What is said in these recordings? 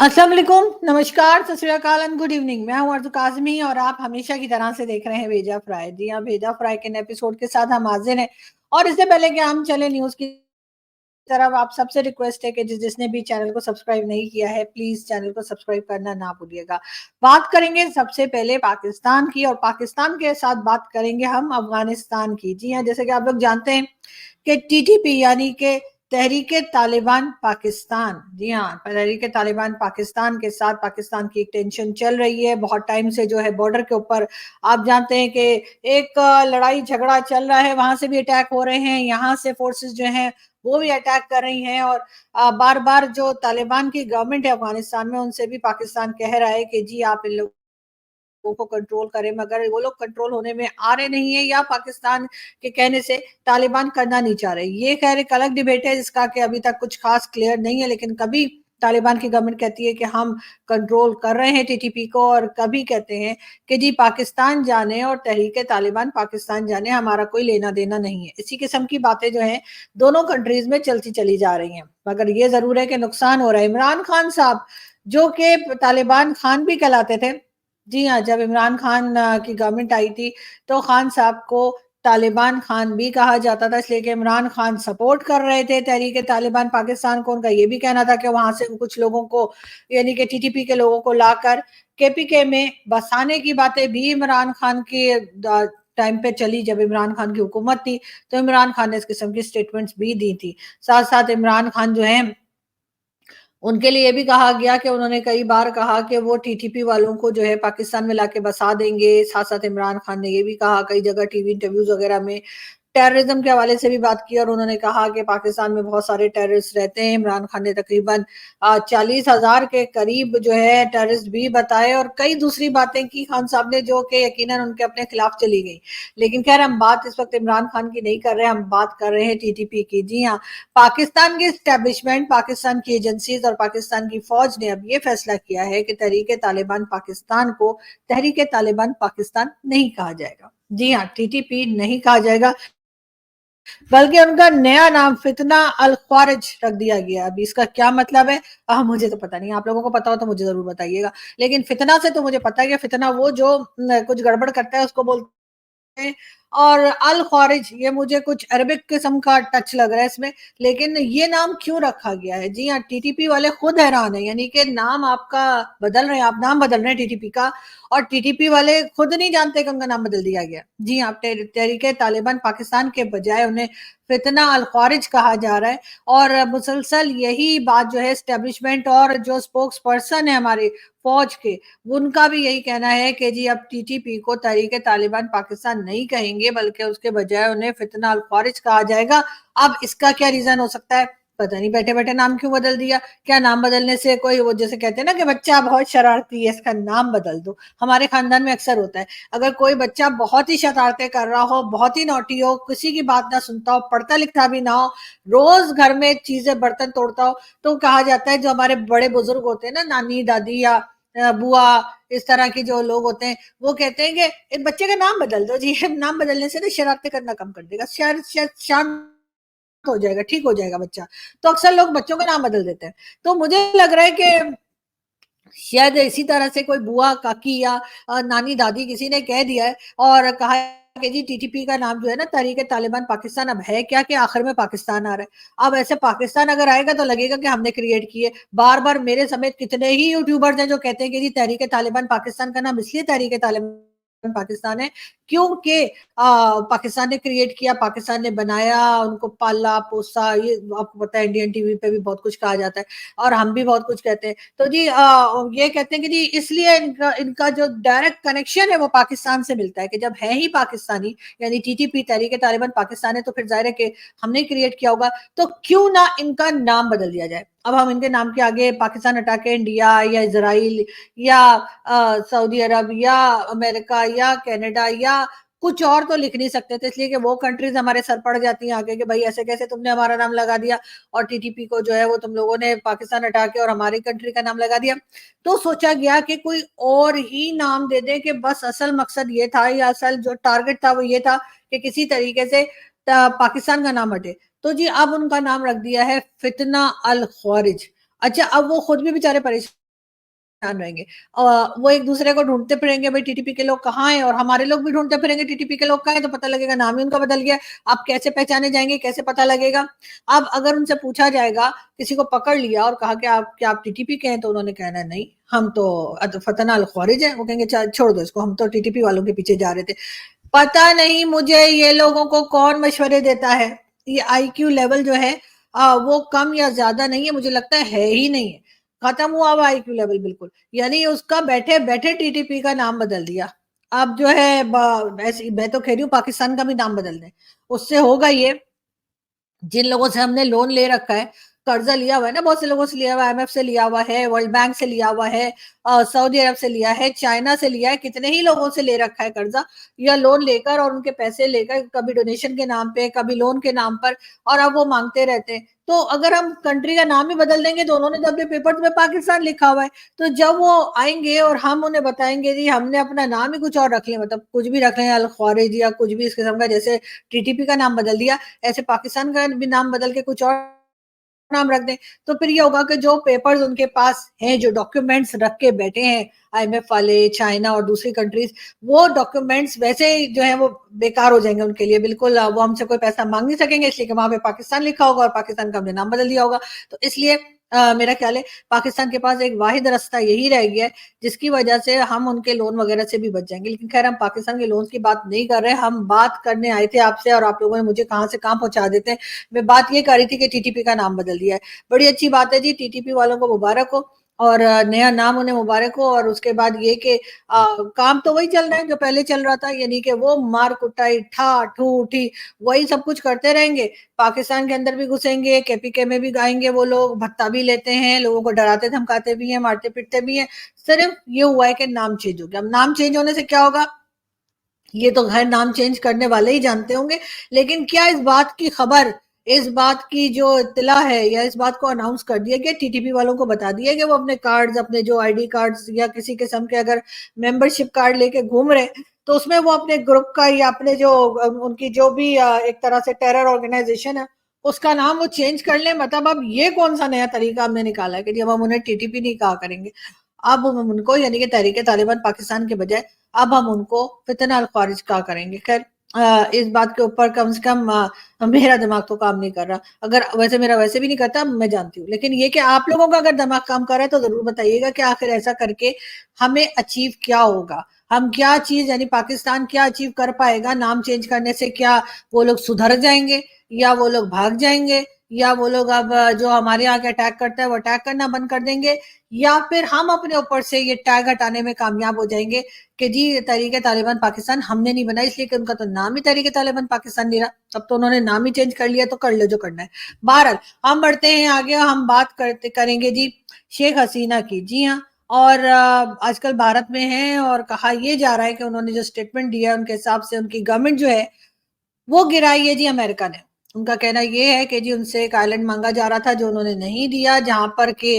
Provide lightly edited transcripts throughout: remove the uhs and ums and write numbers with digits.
अस्सलाम वालेकुम, नमस्कार, सत श्री अकाल एंड गुड इवनिंग। मैं हूँ अर्ज़ काज़मी और आप हमेशा की तरह से देख रहे हैं भेजा फ्राई। जी हाँ, भेजा फ्राई के नए एपिसोड के साथ हम हाज़िर हैं और इससे पहले कि हम चलें न्यूज़ की तरफ, आप सबसे रिक्वेस्ट है कि जिसने भी चैनल को सब्सक्राइब नहीं किया है, प्लीज़ चैनल को सब्सक्राइब करना ना भूलिएगा। बात करेंगे सबसे पहले पाकिस्तान की और पाकिस्तान के साथ बात करेंगे हम अफ़गानिस्तान की। जी हाँ, जैसे कि आप लोग जानते हैं कि टीटीपी यानी कि तहरीक तालिबान पाकिस्तान, जी हाँ, तहरीक तालिबान पाकिस्तान के साथ पाकिस्तान की एक टेंशन चल रही है। बहुत टाइम से जो है बॉर्डर के ऊपर आप जानते हैं कि एक लड़ाई झगड़ा चल रहा है, वहां से भी अटैक हो रहे हैं, यहाँ से फोर्सेस जो हैं वो भी अटैक कर रही हैं और बार बार जो तालिबान की गवर्नमेंट है अफगानिस्तान में उनसे भी पाकिस्तान कह रहा है कि जी आप इन लोग को कंट्रोल करें, मगर वो लोग कंट्रोल होने में आ रहे नहीं है या पाकिस्तान के कहने से तालिबान करना नहीं चाह रहे। ये खैर एक अलग डिबेट है जिसका कि अभी तक कुछ खास क्लियर नहीं है, लेकिन कभी तालिबान की गवर्नमेंट कहती है कि हम कंट्रोल कर रहे हैं टीटीपी को और कभी कहते हैं कि जी पाकिस्तान जाने और तहरीक तालिबान पाकिस्तान जाने, हमारा कोई लेना देना नहीं है। इसी किस्म की बातें जो हैं दोनों कंट्रीज में चलती चली जा रही हैं, मगर ये जरूर है कि नुकसान हो रहा है। इमरान खान साहब जो कि तालिबान खान भी कहलाते थे, जी हाँ, जब इमरान खान की गवर्नमेंट आई थी, तो खान साहब को तालिबान खान भी कहा जाता था, इसलिए कि इमरान खान सपोर्ट कर रहे थे तहरीक तालिबान पाकिस्तान को। उनका ये भी कहना था कि वहाँ से कुछ लोगों को यानी कि टीटीपी के लोगों को लाकर केपीके में बसाने की बातें भी इमरान खान के टाइम पे चली, जब इमरान खान की हुकूमत थी, तो इमरान खान ने इस किस्म की स्टेटमेंट्स भी दी थी। साथ-साथ इमरान खान जो हैं उनके लिए ये भी कहा गया कि उन्होंने कई बार कहा कि वो टीटीपी वालों को जो है पाकिस्तान में लाके बसा देंगे। साथ-साथ इमरान खान ने ये भी कहा कई जगह टीवी इंटरव्यूज़ वगैरह में, टेररिज्म के हवाले से भी बात की और उन्होंने कहा कि पाकिस्तान में बहुत सारे टेररिस्ट रहते हैं। इमरान खान ने तकरीबन 40,000 के करीब जो है टेररिस्ट भी बताए और कई दूसरी बातें की खान साहब ने जो कि यकीनन उनके अपने खिलाफ चली गई। लेकिन खैर हम बात इस वक़्त इमरान खान की नहीं कर रहे हैं, हम बात कर रहे हैं टीटीपी की। जी हाँ, पाकिस्तान की एस्टेब्लिशमेंट, पाकिस्तान की एजेंसीज़ और पाकिस्तान की फ़ौज ने अब ये फैसला किया है कि तहरीक तालिबान पाकिस्तान को तहरीक तालिबान पाकिस्तान नहीं कहा जाएगा। जी हाँ, टीटीपी नहीं कहा जाएगा, बल्कि उनका नया नाम फितना अल ख्वारिज रख दिया गया। अभी इसका क्या मतलब है मुझे तो पता नहीं, आप लोगों को पता हो तो मुझे जरूर बताइएगा। लेकिन फितना से तो मुझे पता है कि फितना वो जो कुछ गड़बड़ करता है उसको बोलते हैं, और अल ख्वारिज ये मुझे कुछ अरबिक किस्म का टच लग रहा है इसमें। लेकिन ये नाम क्यों रखा गया है? जी हाँ, टीटीपी वाले खुद हैरान है, यानी कि नाम आपका बदल रहे हैं, आप नाम बदल रहे हैं टीटीपी का और टीटीपी वाले खुद नहीं जानते कि उनका नाम बदल दिया गया। जी हाँ, तहरीक तालिबान पाकिस्तान के बजाय उन्हें फितना अल ख्वारिज कहा जा रहा है और मुसलसल यही बात जो है एस्टेब्लिशमेंट और जो स्पोक्स पर्सन है हमारे फौज के, उनका भी यही कहना है कि जी अब टीटीपी को तहरीक तालिबान पाकिस्तान नहीं कहेंगे, बल्कि उसके बजाय उन्हें फितना अल ख्वारिज कहा जाएगा। अब इसका क्या रीजन हो सकता है? पता नहीं, बैठे बैठे नाम क्यों बदल दिया। क्या नाम बदलने से कोई, वो जैसे कहते हैं ना कि बच्चा बहुत शरारती है इसका नाम बदल दो, हमारे खानदान में अक्सर होता है। अगर कोई बच्चा बहुत ही शरारतें कर रहा हो, बहुत ही नॉटी हो, किसी की बात ना सुनता हो, पढ़ता लिखता भी ना हो, रोज घर में चीजें बर्तन तोड़ता हो, तो कहा जाता है, जो हमारे बड़े बुजुर्ग होते हैं ना, नानी दादी या बुआ, इस तरह के जो लोग होते हैं, वो कहते हैं कि एक बच्चे का नाम बदल दो जी, नाम बदलने से ना शरारतें करना कम कर देगा, शांत हो जाएगा, ठीक हो जाएगा बच्चा। तो अक्सर लोग बच्चों का नाम बदल देते हैं। तो मुझे लग रहा है कि शायद इसी तरह से कोई बुआ, काकी या नानी, दादी किसी ने कह दिया है और कहा है कि जी टीटीपी का नाम जो है ना तहरीक तालिबान पाकिस्तान अब है क्या, कि आखिर में पाकिस्तान आ रहा है। अब ऐसे पाकिस्तान अगर आएगा तो लगेगा कि हमने क्रिएट किए। बार-बार मेरे समेत कितने ही यूट्यूबर्स हैं जो कहते हैं कि जी तहरीक तालिबान पाकिस्तान का नाम इसलिए तहरीक तालिबान पाकिस्तान है क्योंकि पाकिस्तान ने क्रिएट किया, पाकिस्तान ने बनाया, उनको पाला-पोसा, ये आपको पता है इंडियन टीवी पे भी बहुत कुछ कहा जाता है और हम भी बहुत कुछ कहते हैं। तो जी ये कहते हैं कि जी इसलिए इनका इनका जो डायरेक्ट कनेक्शन है वो पाकिस्तान से मिलता है, कि जब है ही पाकिस्तानी यानी टीटीपी तहरीक तालिबान पाकिस्तान है, तो फिर जाहिर है कि हमने क्रिएट किया होगा, तो क्यों ना इनका नाम बदल दिया जाए। अब हम इनके नाम के आगे पाकिस्तान हटा के इंडिया या इजराइल या सऊदी अरब या अमेरिका या कनाडा या कुछ और तो लिख नहीं सकते थे, इसलिए कि वो कंट्रीज हमारे सर पड़ जाती हैं आगे कि भाई ऐसे कैसे तुमने हमारा नाम लगा दिया और टीटीपी को जो है वो तुम लोगों ने पाकिस्तान हटा के और हमारी कंट्री का नाम लगा दिया। तो सोचा गया कि कोई और ही नाम दे दे, कि बस असल मकसद ये था या असल जो टारगेट था वो ये था कि किसी तरीके से पाकिस्तान का नाम हटे। तो जी अब उनका नाम रख दिया है फितना अल ख्वारिज। अच्छा, अब वो खुद भी बेचारे परेशान रहेंगे। वो एक दूसरे को ढूंढते फिरेंगे, भाई टीटीपी के लोग कहाँ हैं, और हमारे लोग भी ढूंढते फिरेंगे टीटीपी के लोग कहाँ हैं, तो पता लगेगा नाम ही उनका बदल गया। अब कैसे पहचाने जाएंगे, कैसे पता लगेगा? अब अगर उनसे पूछा जाएगा, किसी को पकड़ लिया और कहा कि आप क्या आप टीटीपी के हैं, तो उन्होंने कहना नहीं, हम तो फतना अल खारिज है। वो कहेंगे छोड़ दो इसको, हम तो टीटीपी वालों के पीछे जा रहे थे। पता नहीं मुझे ये लोगों को कौन मशवरे देता है। ये आईक्यू लेवल जो है वो कम या ज्यादा नहीं है, मुझे लगता है ही नहीं है। खत्म हुआ हुआ आईक्यू लेवल बिल्कुल। यानी उसका बैठे बैठे टीटीपी का नाम बदल दिया। अब जो है ऐसे मैं तो कह रही हूँ पाकिस्तान का भी नाम बदल दें, उससे होगा ये। जिन लोगों से हमने लोन ले रखा है, कर्जा लिया हुआ है ना, बहुत से लोगों से लिया हुआ है, IMF से लिया हुआ है, वर्ल्ड बैंक से लिया हुआ है, सऊदी अरब से लिया है, चाइना से लिया है, कितने ही लोगों से ले रखा है कर्जा या लोन लेकर, और उनके पैसे लेकर कभी डोनेशन के नाम पे कभी लोन के नाम पर, और अब वो मांगते रहते हैं। तो अगर हम कंट्री का नाम ही बदल देंगे, तो उन्होंने तो अपने पेपर्स में पाकिस्तान लिखा हुआ है, तो जब वो आएंगे और हम उन्हें बताएंगे जी हमने अपना नाम ही कुछ और रख लिया, मतलब कुछ भी रख लें, अल ख्वारिज या कुछ भी इस किस्म का, जैसे टीटीपी का नाम बदल दिया, ऐसे पाकिस्तान का भी नाम बदल के कुछ और नाम रख दें, तो फिर ये होगा कि जो पेपर्स उनके पास हैं, जो डॉक्यूमेंट्स रख के बैठे हैं IMF वाले, चाइना और दूसरी कंट्रीज, वो डॉक्यूमेंट्स वैसे ही जो है वो बेकार हो जाएंगे उनके लिए बिल्कुल। वो हमसे कोई पैसा मांग नहीं सकेंगे, इसलिए कि वहां पे पाकिस्तान लिखा होगा और पाकिस्तान का हमने नाम बदल दिया होगा। तो इसलिए मेरा ख्याल है पाकिस्तान के पास एक वाहिद रास्ता यही रह गया है, जिसकी वजह से हम उनके लोन वगैरह से भी बच जाएंगे। लेकिन खैर हम पाकिस्तान के लोन की बात नहीं कर रहे, हम बात करने आए थे आपसे, और आप लोगों ने मुझे कहाँ से कहाँ पहुंचा देते हैं। मैं बात ये कर रही थी कि टीटीपी का नाम बदल दिया है। बड़ी अच्छी बात है जी, टीटीपी वालों को मुबारक हो, और नया नाम उन्हें मुबारक हो। और उसके बाद ये कि काम तो वही चल रहा है जो पहले चल रहा था, यानी कि वो मार कुटाई ठा ठू ठी वही सब कुछ करते रहेंगे। पाकिस्तान के अंदर भी घुसेंगे, केपीके में भी गाएंगे, वो लोग भत्ता भी लेते हैं, लोगों को डराते धमकाते भी हैं, मारते पीटते भी हैं। सिर्फ ये हुआ है कि नाम चेंज हो गया। अब नाम चेंज होने से क्या होगा, ये तो खैर नाम चेंज करने वाले ही जानते होंगे, लेकिन क्या इस बात की खबर, इस बात की जो इत्तला है, या इस बात को अनाउंस कर दिया गया, टीटीपी वालों को बता दिया कि वो अपने कार्ड्स, अपने जो आईडी कार्ड्स या किसी किस्म के अगर मेंबरशिप कार्ड लेके घूम रहे, तो उसमें वो अपने ग्रुप का या अपने जो उनकी जो भी एक तरह से टेरर ऑर्गेनाइजेशन है, उसका नाम वो चेंज कर ले। मतलब अब ये कौन सा नया तरीका हमने निकाला है कि जब हम उन्हें टीटीपी नहीं कहा करेंगे, अब हम उनको यानी कि तहरीक तालिबान पाकिस्तान के बजाय अब हम उनको फितना अल खारिज कहा करेंगे। खैर इस बात के ऊपर कम से कम मेरा दिमाग तो काम नहीं कर रहा। अगर वैसे मेरा वैसे भी नहीं करता, मैं जानती हूँ, लेकिन ये कि आप लोगों का अगर दिमाग काम कर रहा है तो जरूर बताइएगा कि आखिर ऐसा करके हमें अचीव क्या होगा, हम क्या चीज यानी पाकिस्तान क्या अचीव कर पाएगा नाम चेंज करने से। क्या वो लोग सुधर जाएंगे, या वो लोग भाग जाएंगे, या वो लोग अब जो हमारे यहाँ के अटैक करता है वो अटैक करना बंद कर देंगे, या फिर हम अपने ऊपर से ये टैग हटाने में कामयाब हो जाएंगे कि जी तहरीक तालिबान पाकिस्तान हमने नहीं बनाई, इसलिए कि उनका तो नाम ही तहरीक तालिबान पाकिस्तान नहीं रहा, तब तो उन्होंने नाम ही चेंज कर लिया, तो कर लो जो करना है। बहरहाल हम बढ़ते हैं आगे, हम बात करते करेंगे जी शेख हसीना की। जी हाँ, और आजकल भारत में है, और कहा यह जा रहा है कि उन्होंने जो स्टेटमेंट दिया है उनके हिसाब से उनकी गवर्नमेंट जो है वो गिराई है जी अमेरिका ने। उनका कहना ये है कि जी उनसे एक आइलैंड मांगा जा रहा था जो उन्होंने नहीं दिया, जहां पर के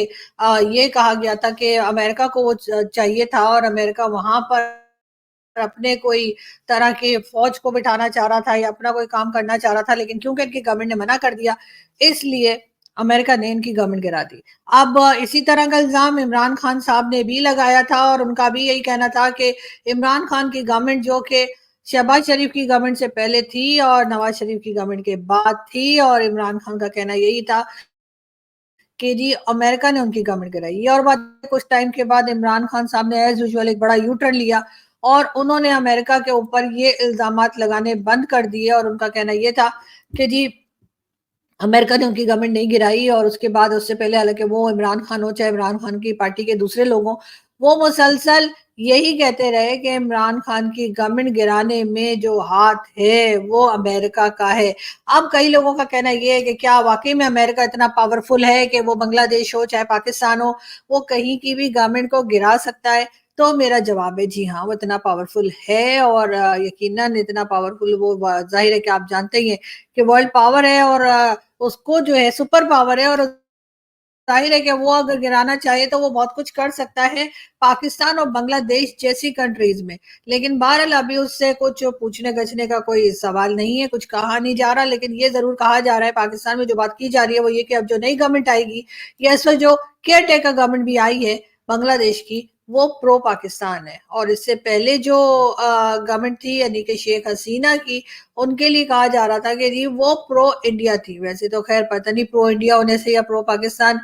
ये कहा गया था कि अमेरिका को वो चाहिए था, और अमेरिका वहां पर अपने कोई तरह के फौज को बिठाना चाह रहा था या अपना कोई काम करना चाह रहा था, लेकिन क्योंकि इनकी गवर्नमेंट ने मना कर दिया, इसलिए अमेरिका ने इनकी गवर्नमेंट गिरा दी। अब इसी तरह का इल्जाम इमरान खान साहब ने भी लगाया था, और उनका भी यही कहना था कि इमरान खान की गवर्नमेंट जो कि शहबाज शरीफ की गवर्नमेंट से पहले थी और नवाज शरीफ की गवर्नमेंट के बाद थी, और इमरान खान का कहना यही था कि जी अमेरिका ने उनकी गवर्नमेंट गिराई। ये और बात, कुछ टाइम के बाद इमरान खान साहब ने एज यूजुअल एक बड़ा यू टर्न लिया, और उन्होंने अमेरिका के ऊपर ये इल्जामात लगाने बंद कर दिए, और उनका कहना यह था कि जी अमेरिका ने उनकी गवर्नमेंट नहीं गिराई। और उसके बाद उससे पहले, हालांकि वो इमरान खान हो चाहे इमरान खान की पार्टी के दूसरे लोग हों, वो मुसलसल यही कहते रहे कि इमरान खान की गवर्नमेंट गिराने में जो हाथ है वो अमेरिका का है। अब कई लोगों का कहना यह है कि क्या वाकई में अमेरिका इतना पावरफुल है कि वो बांग्लादेश हो चाहे पाकिस्तान हो, वो कहीं की भी गवर्नमेंट को गिरा सकता है? तो मेरा जवाब है जी हाँ, वो इतना पावरफुल है, और यकीनन इतना पावरफुल वो जाहिर है कि आप जानते ही हैं कि वर्ल्ड पावर है, और उसको जो है सुपर पावर है, और जाहिर है कि वो अगर गिराना चाहे तो वो बहुत कुछ कर सकता है पाकिस्तान और बांग्लादेश जैसी कंट्रीज में। लेकिन बहरहाल अभी उससे कुछ पूछने गछने का कोई सवाल नहीं है, कुछ कहा नहीं जा रहा। लेकिन ये जरूर कहा जा रहा है, पाकिस्तान में जो बात की जा रही है वो ये कि अब जो नई गवर्नमेंट आएगी, या इस वक्त जो केयर टेकर गवर्नमेंट भी आई है, बांग्लादेश की, वो प्रो पाकिस्तान है। और इससे पहले जो गवर्नमेंट थी यानी कि शेख हसीना की, उनके लिए कहा जा रहा था कि जी वो प्रो इंडिया थी। वैसे तो खैर पता नहीं प्रो इंडिया होने से या प्रो पाकिस्तान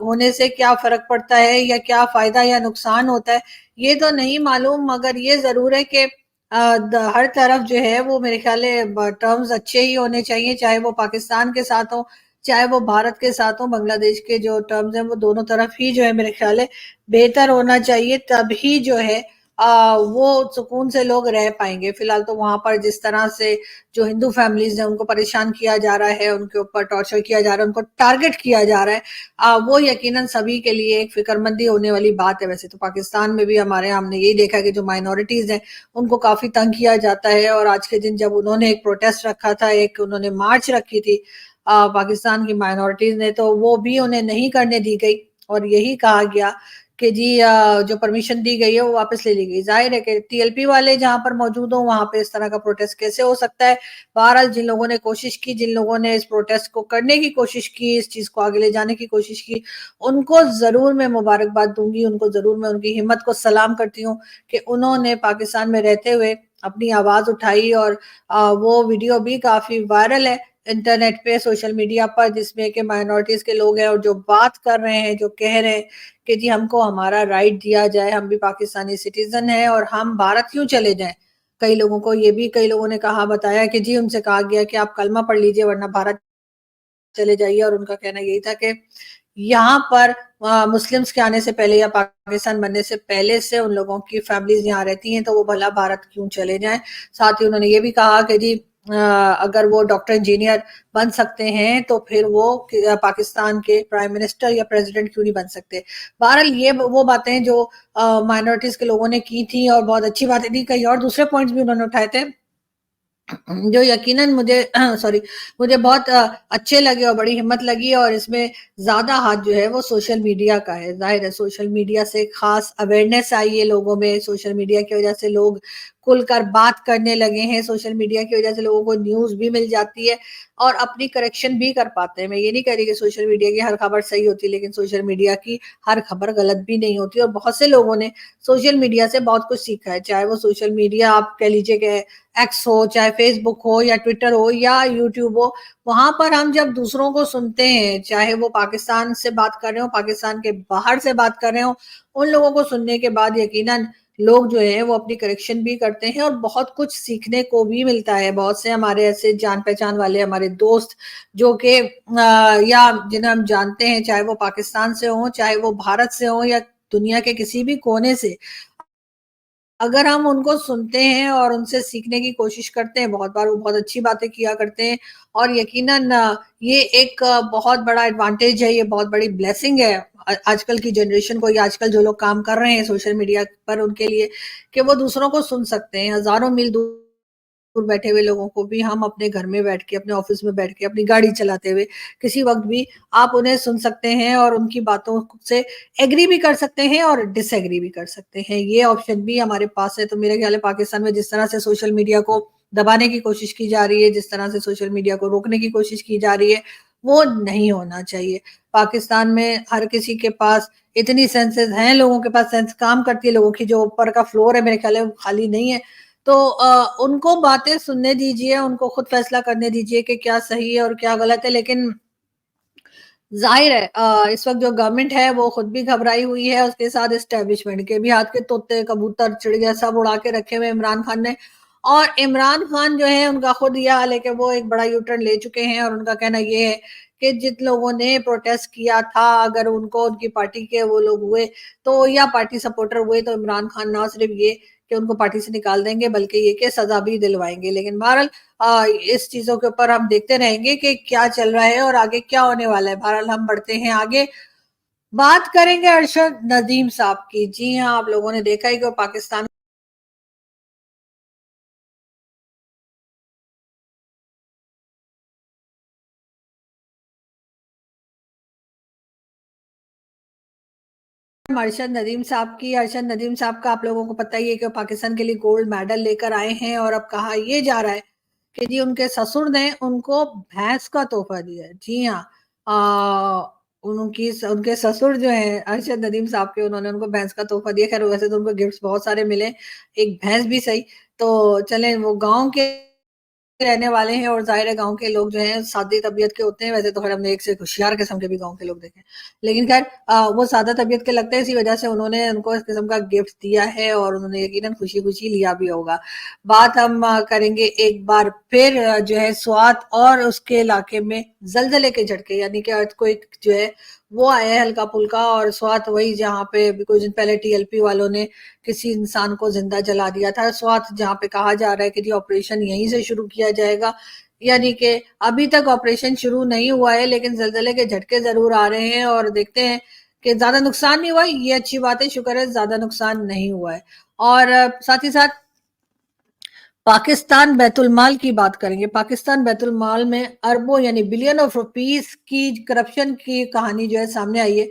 होने से क्या फर्क पड़ता है या क्या फायदा या नुकसान होता है, ये तो नहीं मालूम। मगर ये जरूर है कि हर तरफ जो है वो मेरे ख्याल है टर्म्स अच्छे ही होने चाहिए, चाहे वो पाकिस्तान के साथ हो चाहे वो भारत के साथ हो। बांग्लादेश के जो टर्म्स हैं वो दोनों तरफ ही जो है मेरे ख्याल है बेहतर होना चाहिए, तभी जो है वो सुकून से लोग रह पाएंगे। फिलहाल तो वहां पर जिस तरह से जो हिंदू फैमिलीज हैं उनको परेशान किया जा रहा है, उनके ऊपर टॉर्चर किया जा रहा है, उनको टारगेट किया जा रहा है, वो यकीनन सभी के लिए एक फिक्रमंदी होने वाली बात है। वैसे तो पाकिस्तान में भी हमारे हमने यही देखा कि जो माइनॉरिटीज हैं उनको काफी तंग किया जाता है। और आज के दिन जब उन्होंने एक प्रोटेस्ट रखा था, एक उन्होंने मार्च रखी थी पाकिस्तान की माइनॉरिटीज ने, तो वो भी उन्हें नहीं करने दी गई और यही कहा गया कि जी जो परमिशन दी गई है वो वापस ले ली गई। जाहिर है कि टीएलपी वाले जहां पर मौजूद हो वहां पे इस तरह का प्रोटेस्ट कैसे हो सकता है। बहरहाल जिन लोगों ने कोशिश की, जिन लोगों ने इस प्रोटेस्ट को करने की कोशिश की, इस चीज को आगे ले जाने की कोशिश की, उनको जरूर मैं मुबारकबाद दूंगी, उनको जरूर मैं उनकी हिम्मत को सलाम करती हूँ कि उन्होंने पाकिस्तान में रहते हुए अपनी आवाज उठाई। और वो वीडियो भी काफी वायरल है इंटरनेट पे, सोशल मीडिया पर, जिसमें कि माइनॉरिटीज के लोग हैं और जो बात कर रहे हैं, जो कह रहे हैं कि जी हमको हमारा राइट दिया जाए, हम भी पाकिस्तानी सिटीजन हैं और हम भारत क्यों चले जाएं। कई लोगों को ये भी, कई लोगों ने कहा बताया कि जी उनसे कहा गया कि आप कलमा पढ़ लीजिए वरना भारत चले जाइए। और उनका कहना यही था कि यहाँ पर मुस्लिम्स के आने से पहले या पाकिस्तान बनने से पहले से उन लोगों की फैमिलीज यहाँ रहती हैं, तो वो भला भारत क्यों चले जाएं। साथ ही उन्होंने ये भी कहा कि जी अगर वो डॉक्टर इंजीनियर बन सकते हैं तो फिर वो पाकिस्तान के प्राइम मिनिस्टर या प्रेसिडेंट क्यों नहीं बन सकते। बहरहाल ये वो बातें जो माइनॉरिटीज के लोगों ने की थी और बहुत अच्छी बातें थी। कई और दूसरे पॉइंट्स भी उन्होंने उठाए थे जो यकीनन मुझे सॉरी मुझे बहुत अच्छे लगे और बड़ी हिम्मत लगी। और इसमें ज्यादा हाथ जो है वो सोशल मीडिया का है। जाहिर है सोशल मीडिया से खास अवेयरनेस आई है लोगों में, सोशल मीडिया की वजह से लोग खुलकर बात करने लगे हैं, सोशल मीडिया की वजह से लोगों को न्यूज भी मिल जाती है और अपनी करेक्शन भी कर पाते हैं। मैं ये नहीं कह रही कि सोशल मीडिया की हर खबर सही होती है, लेकिन सोशल मीडिया की हर खबर गलत भी नहीं होती। और बहुत से लोगों ने सोशल मीडिया से बहुत कुछ सीखा है, चाहे वो सोशल मीडिया आप कह लीजिए कि एक्स हो, चाहे फेसबुक हो या ट्विटर हो या यूट्यूब हो। वहां पर हम जब दूसरों को सुनते हैं, चाहे वो पाकिस्तान से बात कर रहे हो, पाकिस्तान के बाहर से बात कर रहे हो, उन लोगों को सुनने के बाद यकीनन लोग जो है वो अपनी करेक्शन भी करते हैं और बहुत कुछ सीखने को भी मिलता है। बहुत से हमारे ऐसे जान पहचान वाले हमारे दोस्त जो कि या जिन्हें हम जानते हैं, चाहे वो पाकिस्तान से हो, चाहे वो भारत से हो या दुनिया के किसी भी कोने से, अगर हम उनको सुनते हैं और उनसे सीखने की कोशिश करते हैं, बहुत बार वो बहुत अच्छी बातें किया करते हैं। और यकीनन ये एक बहुत बड़ा एडवांटेज है, ये बहुत बड़ी ब्लेसिंग है आजकल की जनरेशन को, या आजकल जो लोग काम कर रहे हैं सोशल मीडिया पर उनके लिए, कि वो दूसरों को सुन सकते हैं। हजारों मील दूर बैठे हुए लोगों को भी हम अपने घर में बैठ के, अपने ऑफिस में बैठ के, अपनी गाड़ी चलाते हुए किसी वक्त भी आप उन्हें सुन सकते हैं और उनकी बातों से एग्री भी कर सकते हैं और डिसएग्री भी कर सकते हैं। ये ऑप्शन भी हमारे पास है। तो मेरे ख्याल है पाकिस्तान में जिस तरह से सोशल मीडिया को दबाने की कोशिश की जा रही है, जिस तरह से सोशल मीडिया को रोकने की कोशिश की जा रही है, वो नहीं होना चाहिए। पाकिस्तान में हर किसी के पास इतनी सेंसेस हैं, लोगों के पास सेंस काम करती है, लोगों की जो ऊपर का फ्लोर है मेरे ख्याल है वो खाली नहीं है। तो उनको बातें सुनने दीजिए, उनको खुद फैसला करने दीजिए कि क्या सही है और क्या गलत है। लेकिन जाहिर है इस वक्त जो गवर्नमेंट है वो खुद भी घबराई हुई है, उसके साथ एस्टेब्लिशमेंट के भी हाथ के तोते कबूतर चिड़िया सब उड़ा के रखे हुए इमरान खान ने। और इमरान खान जो है उनका खुद यह हाल है कि वो एक बड़ा यूटर्न ले चुके हैं और उनका कहना ये है कि जिन लोगों ने प्रोटेस्ट किया था, अगर उनको उनकी पार्टी के वो लोग हुए तो या पार्टी सपोर्टर हुए, तो इमरान खान ना सिर्फ ये कि उनको पार्टी से निकाल देंगे बल्कि ये कि सजा भी दिलवाएंगे। लेकिन बहरहाल इस चीजों के ऊपर हम देखते रहेंगे कि क्या चल रहा है और आगे क्या होने वाला है। बहरहाल हम बढ़ते हैं आगे, बात करेंगे अरशद नदीम साहब की। जी हाँ, आप लोगों ने देखा है कि वो पाकिस्तान अरशद नदीम साहब की। अरशद नदीम साहब का आप लोगों को पता ही है कि वो पाकिस्तान के लिए गोल्ड मेडल लेकर आए हैं और अब कहा यह जा रहा है कि जी उनके ससुर ने उनको भैंस का तोहफा दिया है। जी हाँ, उनके ससुर जो हैं अरशद नदीम साहब के, उन्होंने उनको भैंस का तोहफा दिया। खैर वैसे तो उनको गिफ्ट्स बहुत सारे मिले, एक भैंस भी सही। तो चलें, वो गाँव के रहने वाले हैं और ज़ाहिर है गाँव के लोग जो हैं सादी तबीयत के होते हैं। वैसे तो खैर हमने एक से एक होशियार किस्म के भी गाँव के लोग देखे हैं। लेकिन खैर वो सादा तबीयत के लगते हैं, इसी वजह से उन्होंने उनको इस किस्म का गिफ्ट दिया है और उन्होंने यकीनन खुशी-खुशी लिया भी होगा। बात हम करेंगे एक बार फिर जो है स्वात और उसके इलाके में ज़लज़ले के झटके, यानी कि अर्थक्वेक जो है वो आया है हल्का-फुल्का। और स्वात वही जहाँ पे अभी कुछ दिन पहले टीएलपी वालों ने किसी इंसान को जिंदा जला दिया था। स्वात जहाँ पे कहा जा रहा है कि जी ऑपरेशन यहीं से शुरू किया जाएगा, यानी कि अभी तक ऑपरेशन शुरू नहीं हुआ है, लेकिन ज़लज़ले के झटके ज़रूर आ रहे हैं और देखते हैं कि ज़्यादा नुकसान नहीं हुआ है। ये अच्छी बात है, शुक्र है ज़्यादा नुकसान नहीं हुआ है। और साथ ही साथ पाकिस्तान बैतुल माल की बात करेंगे। पाकिस्तान बैतुल माल में अरबों यानी बिलियन ऑफ रुपीस की करप्शन की कहानी जो है सामने आई है।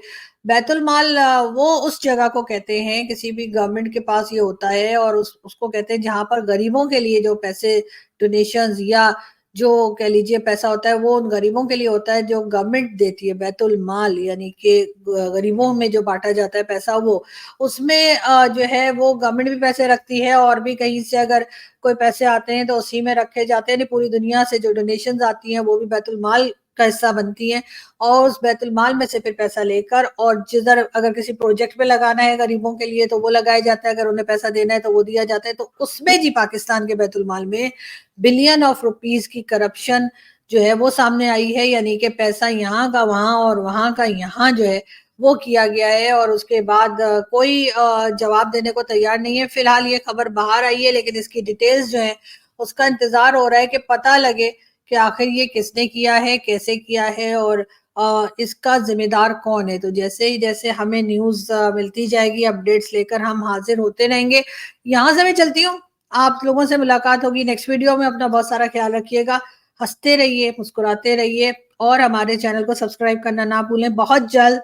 बैतुल माल वो उस जगह को कहते हैं, किसी भी गवर्नमेंट के पास ये होता है और उसको कहते हैं जहां पर गरीबों के लिए जो पैसे डोनेशंस या जो कह लीजिए पैसा होता है वो उन गरीबों के लिए होता है जो गवर्नमेंट देती है। बैतुल माल यानी कि गरीबों में जो बांटा जाता है पैसा, वो उसमें जो है वो गवर्नमेंट भी पैसे रखती है और भी कहीं से अगर कोई पैसे आते हैं तो उसी में रखे जाते हैं। पूरी दुनिया से जो डोनेशंस आती हैं वो भी बैतुल माल का हिस्सा बनती हैं और उस बैतुल माल में से फिर पैसा लेकर और जिधर अगर किसी प्रोजेक्ट पे लगाना है गरीबों के लिए तो वो लगाया जाता है, अगर उन्हें पैसा देना है तो वो दिया जाता है। तो उसमें जी पाकिस्तान के बैतुल माल में बिलियन ऑफ रुपीस की करप्शन जो है वो सामने आई है, यानी कि पैसा यहाँ का वहां और वहां का यहाँ जो है वो किया गया है। और उसके बाद कोई जवाब देने को तैयार नहीं है। फिलहाल ये खबर बाहर आई है, लेकिन इसकी डिटेल्स जो है उसका इंतजार हो रहा है कि पता लगे कि आखिर ये किसने किया है, कैसे किया है और इसका जिम्मेदार कौन है। तो जैसे ही जैसे हमें न्यूज मिलती जाएगी, अपडेट्स लेकर हम हाजिर होते रहेंगे। यहाँ से मैं चलती हूँ, आप लोगों से मुलाकात होगी नेक्स्ट वीडियो में। अपना बहुत सारा ख्याल रखिएगा, हंसते रहिए, मुस्कुराते रहिए और हमारे चैनल को सब्सक्राइब करना ना भूलें। बहुत जल्द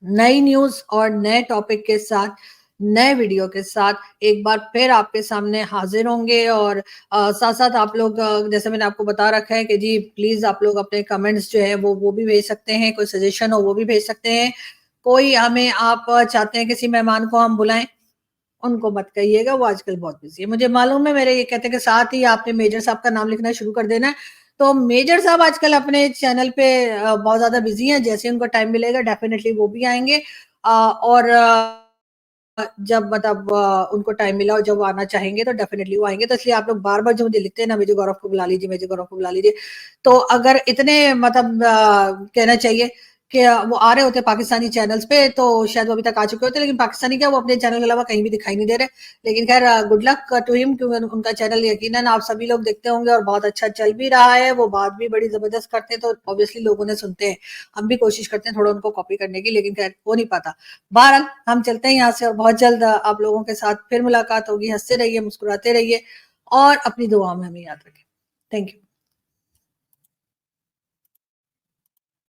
नई न्यूज और नए टॉपिक के साथ, नए वीडियो के साथ एक बार फिर आपके सामने हाजिर होंगे। और साथ साथ आप लोग जैसे मैंने आपको बता रखा है कि जी प्लीज आप लोग अपने कमेंट्स जो है वो भी भेज सकते हैं, कोई सजेशन हो वो भी भेज सकते हैं। कोई हमें आप चाहते हैं किसी मेहमान को हम बुलाएं, उनको मत कहिएगा, वो आजकल बहुत बिजी है। मुझे मालूम है, मेरे ये कहते हैं कि साथ ही आपने मेजर साहब का नाम लिखना शुरू कर देना है। तो मेजर साहब आजकल अपने चैनल पे बहुत ज्यादा बिजी हैं, जैसे उनको टाइम मिलेगा डेफिनेटली वो भी आएंगे। और जब मतलब उनको टाइम मिला और जब वो आना चाहेंगे तो डेफिनेटली वो आएंगे। तो इसलिए आप लोग बार बार जो मुझे लिखते हैं ना, मेजर गौरव को बुला लीजिए, मेजर गौरव को बुला लीजिए, तो अगर इतने मतलब कहना चाहिए कि वो आ रहे होते पाकिस्तानी चैनल्स पे तो शायद वो अभी तक आ चुके होते, लेकिन पाकिस्तानी क्या वो अपने चैनल के अलावा कहीं भी दिखाई नहीं दे रहे। लेकिन खैर गुड लक टू हिम, क्योंकि उनका चैनल यकीनन आप सभी लोग देखते होंगे और बहुत अच्छा चल भी रहा है। वो बात भी बड़ी जबरदस्त करते हैं तो ऑब्वियसली लोगों ने सुनते हैं। हम भी कोशिश करते हैं थोड़ा उनको कॉपी करने की, लेकिन खैर हो नहीं पाता। बहरहाल हम चलते हैं यहाँ से और बहुत जल्द आप लोगों के साथ फिर मुलाकात होगी। हंसते रहिए, मुस्कुराते रहिए और अपनी दुआओं में हमें याद रखें। Thank you.